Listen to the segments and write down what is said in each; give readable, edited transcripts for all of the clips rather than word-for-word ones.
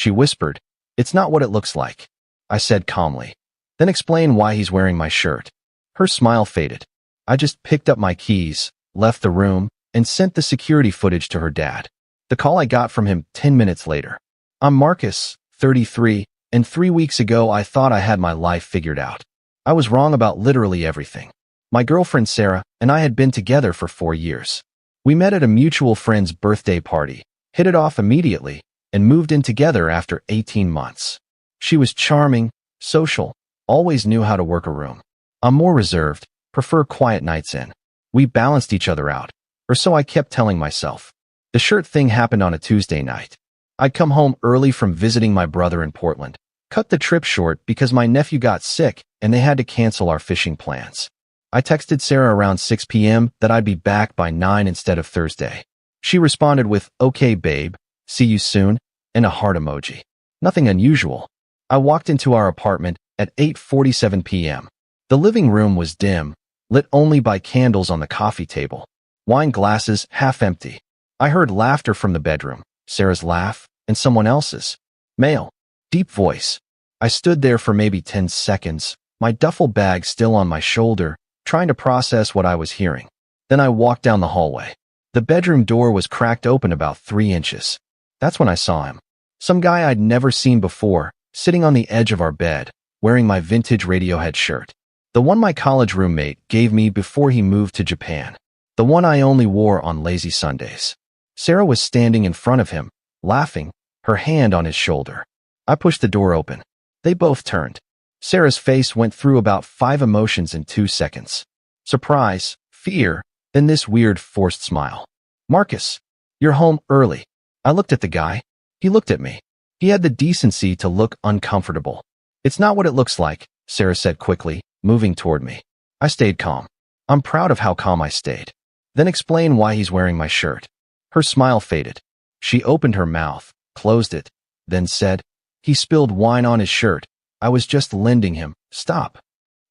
She whispered, "It's not what it looks like," I said calmly. "Then explain why he's wearing my shirt." Her smile faded. I just picked up my keys, left the room, and sent the security footage to her dad. The call I got from him 10 minutes later. "I'm Marcus, 33, and 3 weeks ago I thought I had my life figured out. I was wrong about literally everything. My girlfriend Sarah and I had been together for 4 years. We met at a mutual friend's birthday party, hit it off immediately, and moved in together after 18 months. She was charming, social, always knew how to work a room. I'm more reserved, prefer quiet nights in. We balanced each other out, or so I kept telling myself. The shirt thing happened on a Tuesday night. I'd come home early from visiting my brother in Portland, cut the trip short because my nephew got sick and they had to cancel our fishing plans. I texted Sarah around 6 p.m. that I'd be back by 9 instead of Thursday. She responded with, "Okay, babe, see you soon," and a heart emoji. Nothing unusual. I walked into our apartment at 8:47 p.m. The living room was dim, lit only by candles on the coffee table. Wine glasses half empty. I heard laughter from the bedroom, Sarah's laugh, and someone else's. Male. Deep voice. I stood there for maybe 10 seconds, my duffel bag still on my shoulder, trying to process what I was hearing. Then I walked down the hallway. The bedroom door was cracked open about 3 inches. That's when I saw him. Some guy I'd never seen before, sitting on the edge of our bed, wearing my vintage Radiohead shirt. The one my college roommate gave me before he moved to Japan. The one I only wore on lazy Sundays. Sarah was standing in front of him, laughing, her hand on his shoulder. I pushed the door open. They both turned. Sarah's face went through about 5 emotions in 2 seconds. Surprise, fear, then this weird forced smile. "Marcus, you're home early." I looked at the guy. He looked at me. He had the decency to look uncomfortable. "It's not what it looks like," Sarah said quickly, moving toward me. I stayed calm. I'm proud of how calm I stayed. "Then explain why he's wearing my shirt." Her smile faded. She opened her mouth, closed it, then said, "He spilled wine on his shirt. I was just lending him." "Stop."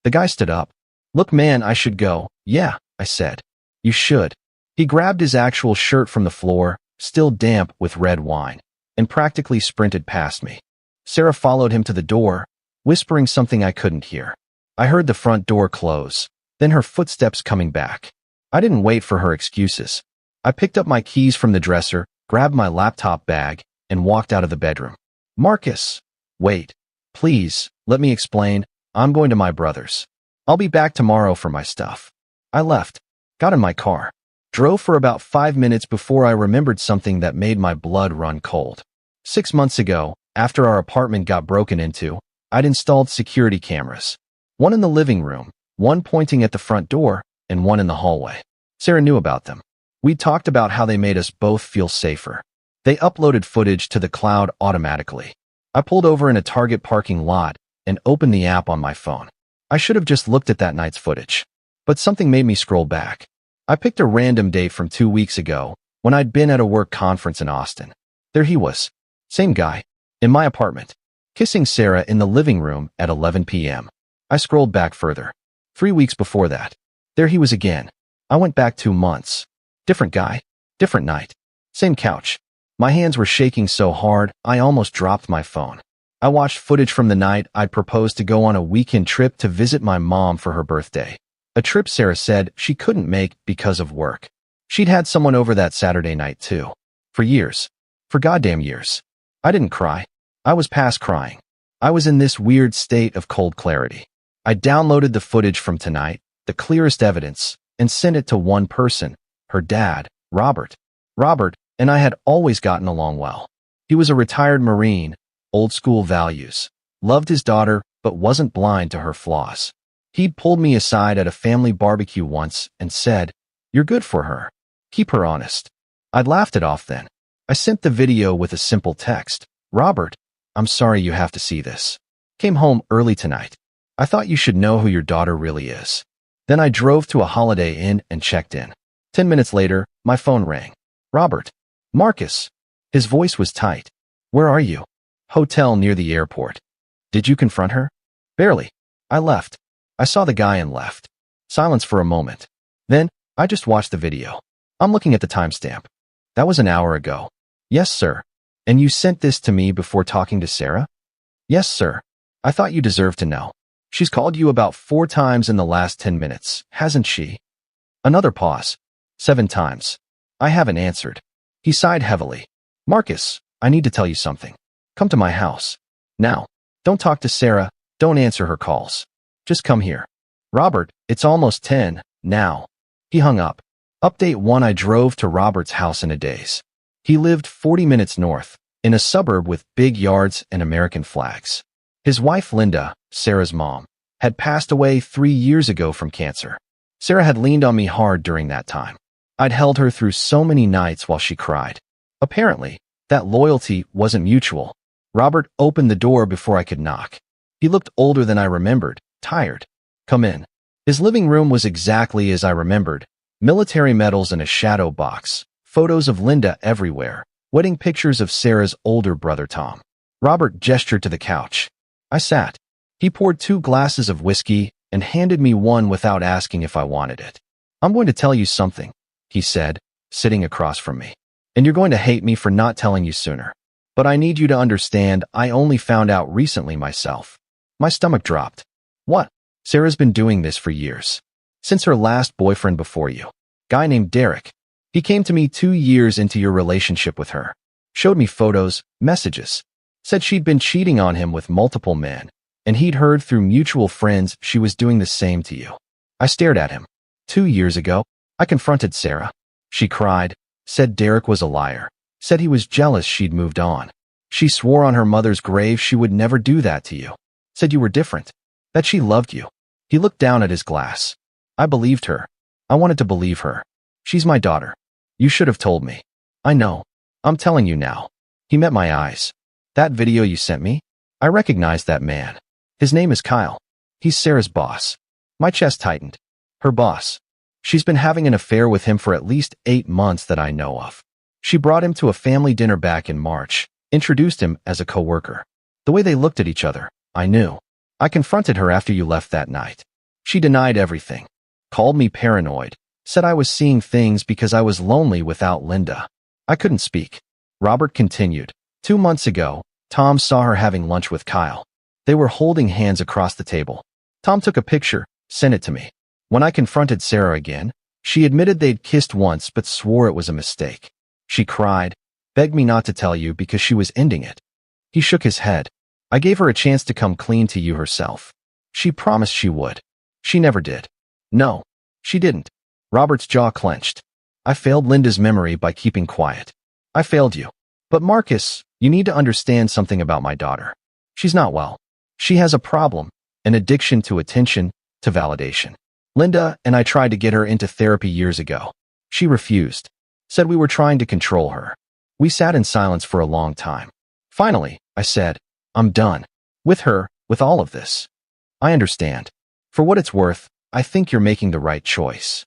The guy stood up. "Look, man, I should go." "Yeah," I said. "You should." He grabbed his actual shirt from the floor, still damp with red wine, and practically sprinted past me. Sarah followed him to the door, whispering something I couldn't hear. I heard the front door close, then her footsteps coming back. I didn't wait for her excuses. I picked up my keys from the dresser, grabbed my laptop bag, and walked out of the bedroom. "Marcus, wait. Please, let me explain. I'm going to my brother's. I'll be back tomorrow for my stuff." I left, got in my car, drove for about 5 minutes before I remembered something that made my blood run cold. 6 months ago, after our apartment got broken into, I'd installed security cameras. One in the living room, one pointing at the front door, and one in the hallway. Sarah knew about them. We talked about how they made us both feel safer. They uploaded footage to the cloud automatically. I pulled over in a Target parking lot and opened the app on my phone. I should have just looked at that night's footage. But something made me scroll back. I picked a random date from 2 weeks ago when I'd been at a work conference in Austin. There he was. Same guy. In my apartment. Kissing Sarah in the living room at 11 p.m. I scrolled back further. 3 weeks before that. There he was again. I went back 2 months. Different guy. Different night. Same couch. My hands were shaking so hard, I almost dropped my phone. I watched footage from the night I'd proposed to go on a weekend trip to visit my mom for her birthday. A trip Sarah said she couldn't make because of work. She'd had someone over that Saturday night too. For years. For goddamn years. I didn't cry. I was past crying. I was in this weird state of cold clarity. I downloaded the footage from tonight, the clearest evidence, and sent it to one person, her dad, Robert. Robert and I had always gotten along well. He was a retired Marine, old school values, loved his daughter but wasn't blind to her flaws. He'd pulled me aside at a family barbecue once and said, "You're good for her. Keep her honest." I'd laughed it off then. I sent the video with a simple text. "Robert, I'm sorry you have to see this. Came home early tonight. I thought you should know who your daughter really is." Then I drove to a Holiday Inn and checked in. 10 minutes later, my phone rang. "Robert." "Marcus." His voice was tight. "Where are you?" "Hotel near the airport." "Did you confront her?" "Barely. I left. I saw the guy and left." Silence for a moment. Then, I just watched the video. I'm looking at the timestamp. "That was an hour ago." "Yes, sir." And you sent this to me before talking to Sarah? Yes, sir. I thought you deserved to know. She's called you about 4 times in the last 10 minutes, hasn't she? Another pause. 7 times. I haven't answered. He sighed heavily. Marcus, I need to tell you something. Come to my house. Now. Don't talk to Sarah. Don't answer her calls. Just come here. Robert, it's almost 10, now. He hung up. Update 1. I drove to Robert's house in a daze. He lived 40 minutes north, in a suburb with big yards and American flags. His wife Linda, Sarah's mom, had passed away 3 years ago from cancer. Sarah had leaned on me hard during that time. I'd held her through so many nights while she cried. Apparently, that loyalty wasn't mutual. Robert opened the door before I could knock. He looked older than I remembered, tired. Come in. His living room was exactly as I remembered. Military medals in a shadow box, photos of Linda everywhere, wedding pictures of Sarah's older brother Tom. Robert gestured to the couch. I sat. He poured 2 glasses of whiskey and handed me one without asking if I wanted it. I'm going to tell you something, he said, sitting across from me. And you're going to hate me for not telling you sooner. But I need you to understand I only found out recently myself. My stomach dropped. What? Sarah's been doing this for years. Since her last boyfriend before you. Guy named Derek. He came to me 2 years into your relationship with her. Showed me photos, messages. Said she'd been cheating on him with multiple men. And he'd heard through mutual friends she was doing the same to you. I stared at him. 2 years ago, I confronted Sarah. She cried. Said Derek was a liar. Said he was jealous she'd moved on. She swore on her mother's grave she would never do that to you. Said you were different. That she loved you. He looked down at his glass. I believed her. I wanted to believe her. She's my daughter. You should have told me. I know. I'm telling you now. He met my eyes. That video you sent me? I recognized that man. His name is Kyle. He's Sarah's boss. My chest tightened. Her boss. She's been having an affair with him for at least 8 months that I know of. She brought him to a family dinner back in March, introduced him as a coworker. The way they looked at each other, I knew. I confronted her after you left that night. She denied everything. Called me paranoid. Said I was seeing things because I was lonely without Linda. I couldn't speak. Robert continued. 2 months ago, Tom saw her having lunch with Kyle. They were holding hands across the table. Tom took a picture, sent it to me. When I confronted Sarah again, she admitted they'd kissed once but swore it was a mistake. She cried, begged me not to tell you because she was ending it. He shook his head. I gave her a chance to come clean to you herself. She promised she would. She never did. No, she didn't. Robert's jaw clenched. I failed Linda's memory by keeping quiet. I failed you. But Marcus, you need to understand something about my daughter. She's not well. She has a problem, an addiction to attention, to validation. Linda and I tried to get her into therapy years ago. She refused. Said we were trying to control her. We sat in silence for a long time. Finally, I said, I'm done. With her, with all of this. I understand. For what it's worth, I think you're making the right choice.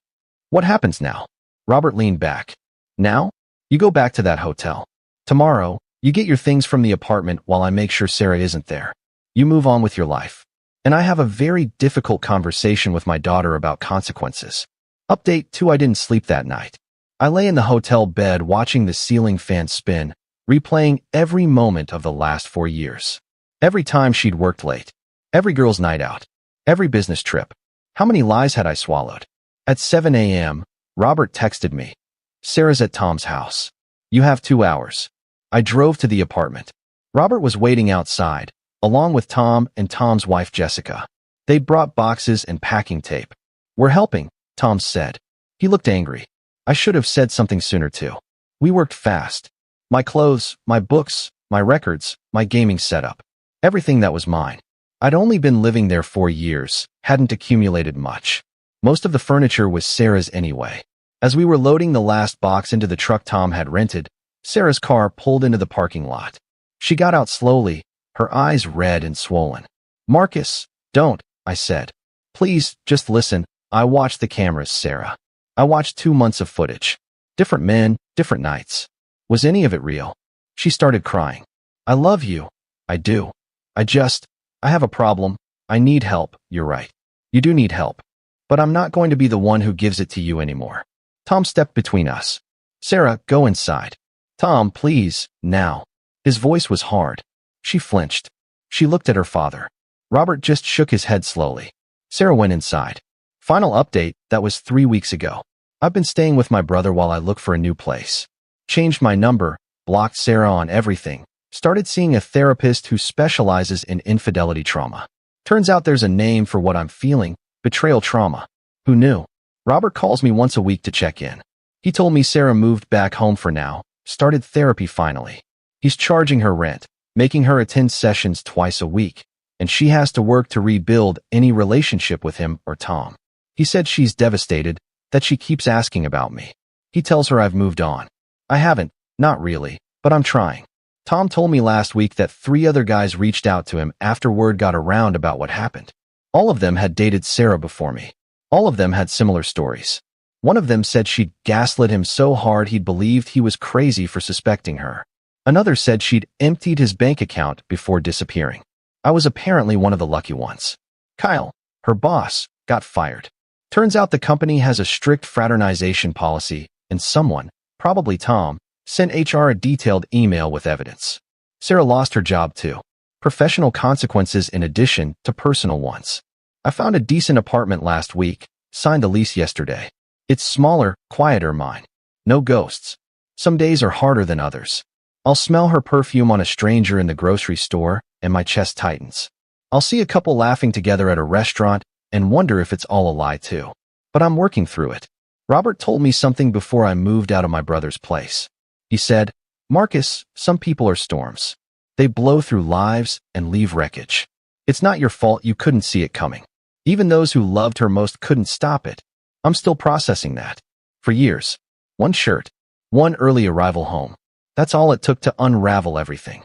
What happens now? Robert leaned back. Now? You go back to that hotel. Tomorrow, you get your things from the apartment while I make sure Sarah isn't there. You move on with your life. And I have a very difficult conversation with my daughter about consequences. Update 2. I didn't sleep that night. I lay in the hotel bed watching the ceiling fan spin, replaying every moment of the last 4 years. Every time she'd worked late. Every girl's night out. Every business trip. How many lies had I swallowed? At 7 a.m., Robert texted me. Sarah's at Tom's house. You have 2 hours. I drove to the apartment. Robert was waiting outside, along with Tom and Tom's wife Jessica. They brought boxes and packing tape. We're helping, Tom said. He looked angry. I should have said something sooner too. We worked fast. My clothes, my books, my records, my gaming setup. Everything that was mine. I'd only been living there 4 years, hadn't accumulated much. Most of the furniture was Sarah's anyway. As we were loading the last box into the truck Tom had rented, Sarah's car pulled into the parking lot. She got out slowly, her eyes red and swollen. Marcus, don't, I said. Please, just listen. I watched the cameras, Sarah. I watched 2 months of footage. Different men, different nights. Was any of it real? She started crying. I love you. I do. I have a problem. I need help. You're right. You do need help. But I'm not going to be the one who gives it to you anymore. Tom stepped between us. Sarah, go inside. Tom, please, now. His voice was hard. She flinched. She looked at her father. Robert just shook his head slowly. Sarah went inside. Final update, that was 3 weeks ago. I've been staying with my brother while I look for a new place. Changed my number, blocked Sarah on everything, started seeing a therapist who specializes in infidelity trauma. Turns out there's a name for what I'm feeling, betrayal trauma. Who knew? Robert calls me once a week to check in. He told me Sarah moved back home for now, started therapy finally. He's charging her rent, making her attend sessions twice a week, and she has to work to rebuild any relationship with him or Tom. He said she's devastated, that she keeps asking about me. He tells her I've moved on. I haven't, not really, but I'm trying. Tom told me last week that 3 other guys reached out to him after word got around about what happened. All of them had dated Sarah before me. All of them had similar stories. One of them said she'd gaslit him so hard he'd believed he was crazy for suspecting her. Another said she'd emptied his bank account before disappearing. I was apparently one of the lucky ones. Kyle, her boss, got fired. Turns out the company has a strict fraternization policy, and someone, probably Tom, sent HR a detailed email with evidence. Sarah lost her job too. Professional consequences in addition to personal ones. I found a decent apartment last week, signed a lease yesterday. It's smaller, quieter mine. No ghosts. Some days are harder than others. I'll smell her perfume on a stranger in the grocery store, and my chest tightens. I'll see a couple laughing together at a restaurant, and wonder if it's all a lie too. But I'm working through it. Robert told me something before I moved out of my brother's place. He said, "Marcus, some people are storms. They blow through lives and leave wreckage. It's not your fault you couldn't see it coming. Even those who loved her most couldn't stop it." I'm still processing that. For years. One shirt. One early arrival home. That's all it took to unravel everything.